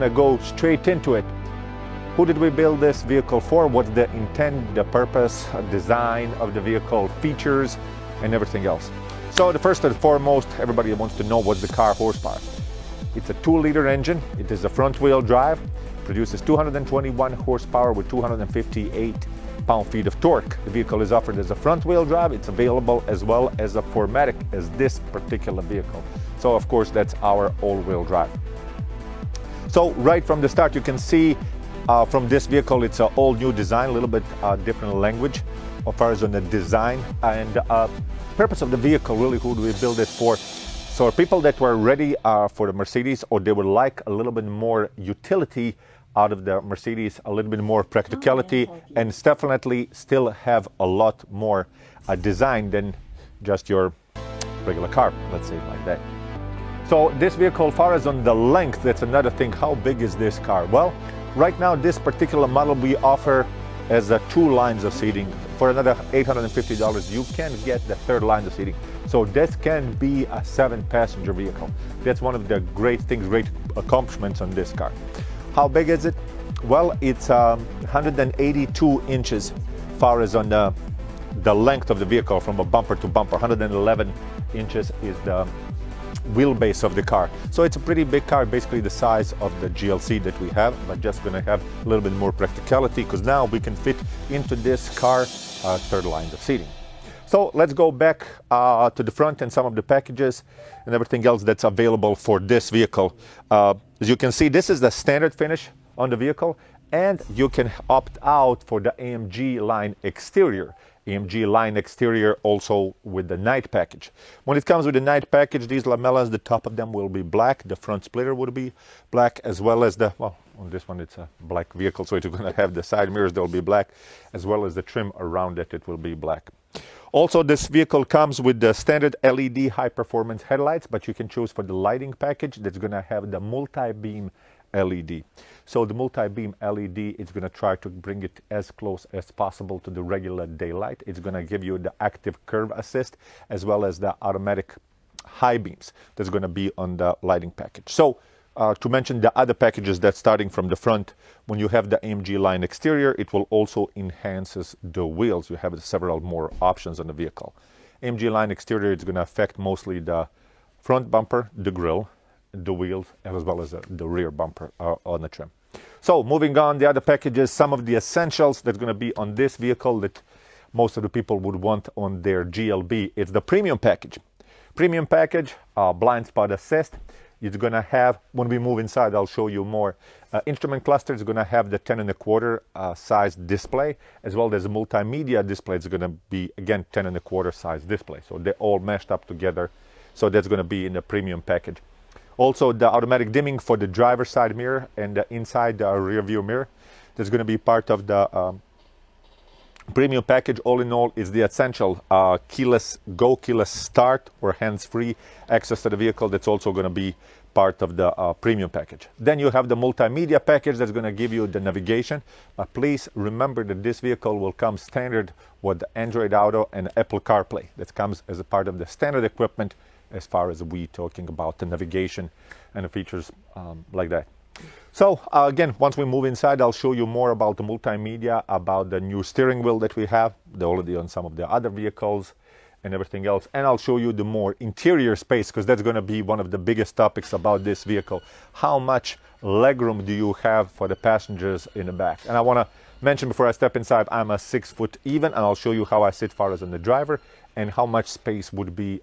going to go straight into it. Who did we build this vehicle for? What's the intent, the purpose, design of the vehicle, features, and everything else. So the first and foremost, everybody wants to know what's the car horsepower. It's a 2-liter engine. It is a front-wheel drive. Produces 221 horsepower with 258 pound-feet of torque. The vehicle is offered as a front-wheel drive. It's available as well as a 4MATIC as this particular vehicle. So of course that's our all-wheel drive. So right from the start you can see from this vehicle it's an all new design, a little bit different language as far as on the design and purpose of the vehicle. Really, who do we build it for? So people that were ready for the Mercedes, or they would like a little bit more utility out of the Mercedes, a little bit more practicality, and definitely still have a lot more design than just your regular car, let's say like that. So this vehicle, far as on the length, that's another thing. How big is this car? Well, right now this particular model we offer as 2 lines of seating. For another $850 you can get the 3rd line of seating. So this can be a 7-passenger vehicle. That's one of the great things, great accomplishments on this car. How big is it? Well, it's 182 inches far as on the length of the vehicle from a bumper to bumper. 111 inches is the wheelbase of the car. So it's a pretty big car, basically the size of the GLC that we have, but just going to have a little bit more practicality because now we can fit into this car 3rd line of seating. So let's go back to the front and some of the packages and everything else that's available for this vehicle. As you can see, this is the standard finish on the vehicle, and you can opt out for the AMG line exterior. AMG line exterior also with the night package. When it comes with the night package, these lamellas, the top of them will be black, the front splitter would be black, as well as the, well, on this one it's a black vehicle, so it's going to have the side mirrors, they'll be black, as well as the trim around it, it will be black. Also, this vehicle comes with the standard LED high performance headlights, but you can choose for the lighting package that's going to have the multi-beam LED. So the multi-beam LED, it's going to try to bring it as close as possible to the regular daylight. It's going to give you the active curve assist as well as the automatic high beams that's going to be on the lighting package. So to mention the other packages that's starting from the front, when you have the AMG line exterior, it will also enhances the wheels. You have several more options on the vehicle. AMG line exterior is going to affect mostly the front bumper, the grille, the wheels, as well as the rear bumper on the trim. So moving on, the other packages, some of the essentials that's going to be on this vehicle that most of the people would want on their GLB. It's the premium package. Premium package, blind spot assist. It's going to have, when we move inside, I'll show you more. Instrument cluster is going to have the 10.25 size display, as well as a multimedia display. It's going to be, again, 10.25 size display. So they're all meshed up together. So that's going to be in the premium package. Also, the automatic dimming for the driver's side mirror and the inside the rear view mirror. That's going to be part of the premium package. All in all, is the essential keyless start or hands-free access to the vehicle. That's also going to be part of the premium package. Then you have the multimedia package that's going to give you the navigation. Please remember that this vehicle will come standard with the Android Auto and Apple CarPlay. That comes as a part of the standard equipment as far as we talking about the navigation and the features like that. So again, once we move inside, I'll show you more about the multimedia, about the new steering wheel that we have, already on some of the other vehicles and everything else. And I'll show you the more interior space, because that's going to be one of the biggest topics about this vehicle. How much legroom do you have for the passengers in the back? And I want to mention before I step inside, I'm a 6 foot even, and I'll show you how I sit far as on the driver and how much space would be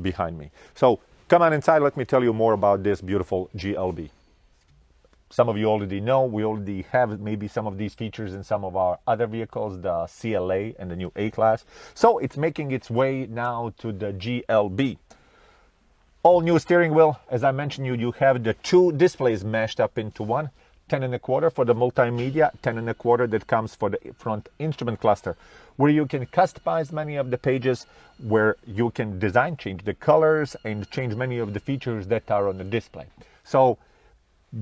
behind me. So come on inside, let me tell you more about this beautiful GLB. Some of you already know, we already have maybe some of these features in some of our other vehicles, the CLA and the new A-Class. So it's making its way now to the GLB. All new steering wheel. As I mentioned, you have the 2 displays mashed up into one. 10.25 for the multimedia, 10.25 that comes for the front instrument cluster, where you can customize many of the pages, where you can design, change the colors, and change many of the features that are on the display. So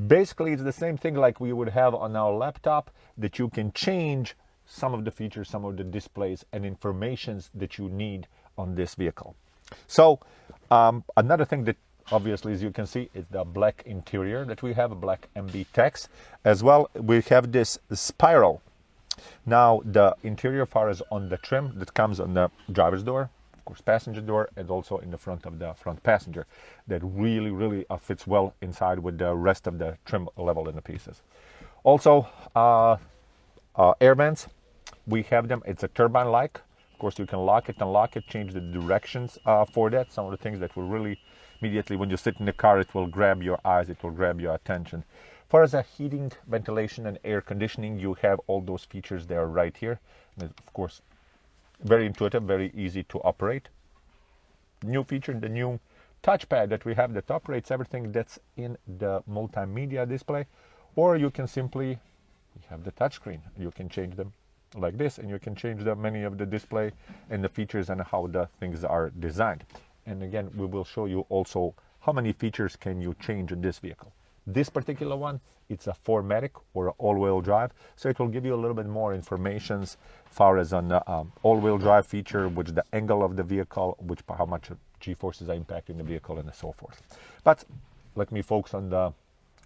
basically, it's the same thing like we would have on our laptop, that you can change some of the features, some of the displays and informations that you need on this vehicle. So another thing that Obviously, as you can see, it's the black interior that we have, a black MB text. As well, we have this spiral. Now, the interior far as on the trim that comes on the driver's door, of course, passenger door, and also in the front of the front passenger, that really fits well inside with the rest of the trim level in the pieces. Also, air vents, we have them. It's a turbine-like. Of course, you can lock it, unlock it, change the directions for that. Some of the things that will really immediately, when you sit in the car, it will grab your eyes, it will grab your attention. As far as heating, ventilation, and air conditioning, you have all those features there right here. And of course, very intuitive, very easy to operate. New feature, the new touchpad that we have that operates everything that's in the multimedia display. Or you can simply have the touchscreen. You can change them like this, and you can change many of the display and the features and how the things are designed. And again, we will show you also how many features can you change in this vehicle. This particular one, it's a 4MATIC or all-wheel drive, so it will give you a little bit more information as far as on the all-wheel drive feature, which the angle of the vehicle, how much G-forces are impacting the vehicle, and so forth. But let me focus on the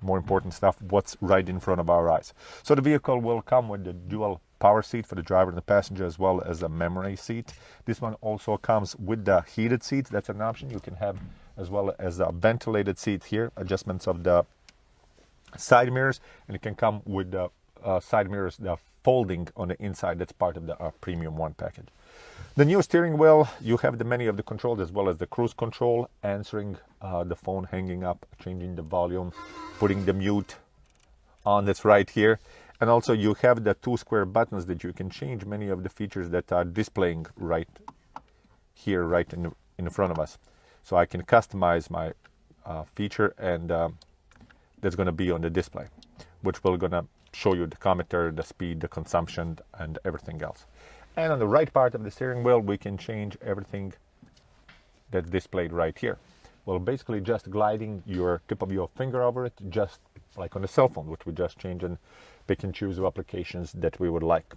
more important stuff, what's right in front of our eyes. So the vehicle will come with the dual power seat for the driver and the passenger, as well as a memory seat. This one also comes with the heated seats. That's an option you can have, as well as a ventilated seat here, adjustments of the side mirrors, and it can come with the side mirrors, the folding on the inside. That's part of the Premium 1 package. The new steering wheel, you have the many of the controls, as well as the cruise control, answering the phone, hanging up, changing the volume, putting the mute on. That's right here. And also you have the 2 square buttons that you can change many of the features that are displaying right here, right in front of us. So I can customize my feature, and that's going to be on the display, which will going to show you the tachometer, the speed, the consumption, and everything else. And on the right part of the steering wheel, we can change everything that's displayed right here. Well, basically just gliding your tip of your finger over it, just like on a cell phone, which we just change and pick and choose the applications that we would like.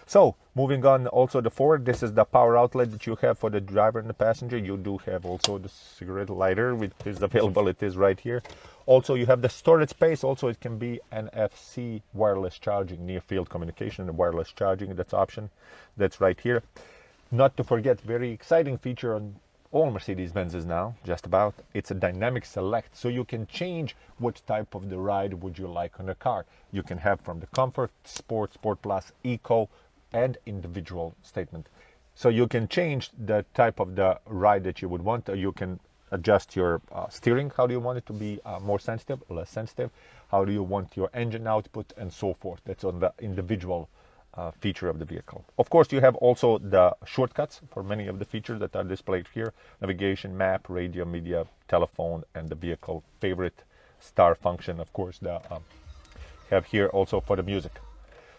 So moving on, also the forward, this is the power outlet that you have for the driver and the passenger. You do have also the cigarette lighter, which is available. It is right here. Also you have the storage space. Also it can be NFC wireless charging, near field communication and wireless charging. That's option. That's right here. Not to forget, very exciting feature on all Mercedes-Benzes now, just about. It's a dynamic select, so you can change what type of the ride would you like on the car. You can have from the comfort, sport, sport plus, eco, and individual statement. So you can change the type of the ride that you would want. You can adjust your steering. How do you want it to be more sensitive, less sensitive? How do you want your engine output, and so forth? That's on the individual feature of the vehicle. Of course, you have also the shortcuts for many of the features that are displayed here: navigation, map, radio, media, telephone, and the vehicle favorite star function. Of course, the have here also for the music.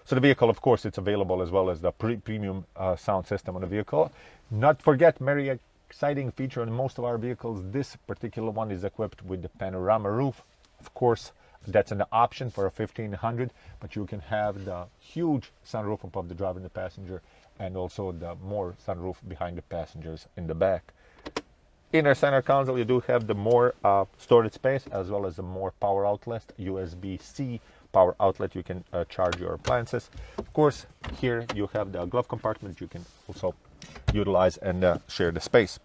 So the vehicle, of course, it's available as well as the premium sound system on the vehicle. Not forget, very exciting feature on most of our vehicles. This particular one is equipped with the panorama roof. Of course, that's an option for a 1500, but you can have the huge sunroof above the driver and the passenger, and also the more sunroof behind the passengers in the back. Inner center console, you do have the more storage space, as well as the more power outlet, USB-C power outlet. You can charge your appliances. Of course, here you have the glove compartment. You can also utilize and share the space.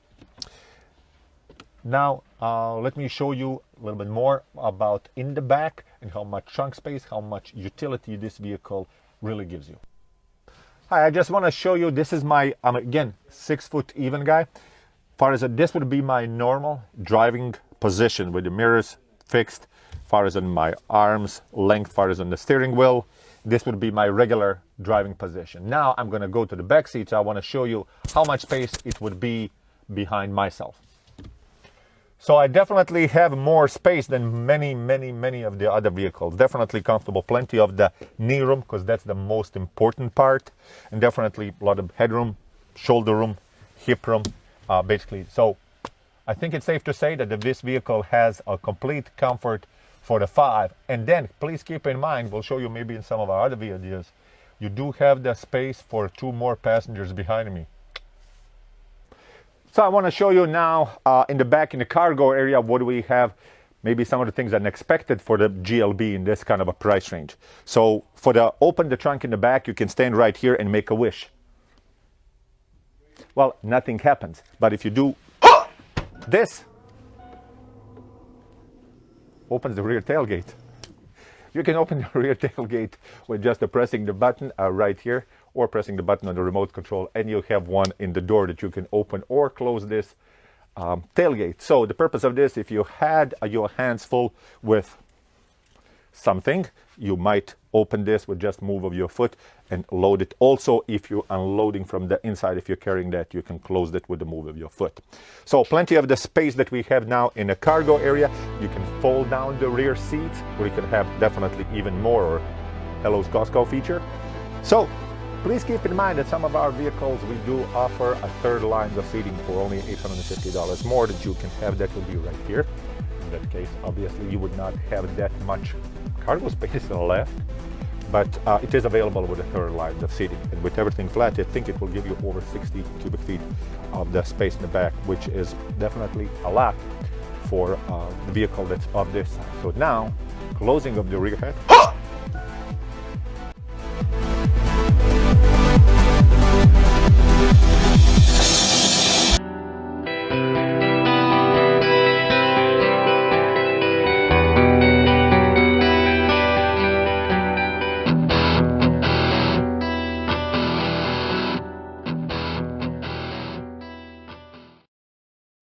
Now, let me show you a little bit more about in the back and how much trunk space, how much utility this vehicle really gives you. Hi, I just want to show you, this is my, again, 6 foot even guy. Far as this would be my normal driving position with the mirrors fixed, far as on my arms length, far as on the steering wheel. This would be my regular driving position. Now I'm going to go to the back seat. So I want to show you how much space it would be behind myself. So I definitely have more space than many of the other vehicles. Definitely comfortable, plenty of the knee room, because that's the most important part, and definitely a lot of headroom, shoulder room, hip room, basically. So I think it's safe to say that this vehicle has a complete comfort for the 5. And then please keep in mind, we'll show you maybe in some of our other videos, you do have the space for 2 more passengers behind me. So I want to show you now in the back, in the cargo area, what do we have? Maybe some of the things unexpected for the GLB in this kind of a price range. So for the open the trunk in the back, you can stand right here and make a wish. Well, nothing happens. But if you do this, opens the rear tailgate. You can open the rear tailgate with just pressing the button right here, or pressing the button on the remote control, and you have one in the door that you can open or close this tailgate. So the purpose of this, if you had your hands full with something, you might open this with just move of your foot and load it. Also, if you're unloading from the inside, if you're carrying that, you can close it with the move of your foot. So plenty of the space that we have now in the cargo area. You can fold down the rear seats, or you can have definitely even more, or hello Scottsdale feature. So please keep in mind that some of our vehicles, we do offer a third line of seating for only $850 more that you can have. That will be right here. In that case, obviously, you would not have that much cargo space left, but it is available with a third line of seating. And with everything flat, I think it will give you over 60 cubic feet of the space in the back, which is definitely a lot for the vehicle that's of this size. So now, closing of the rear head.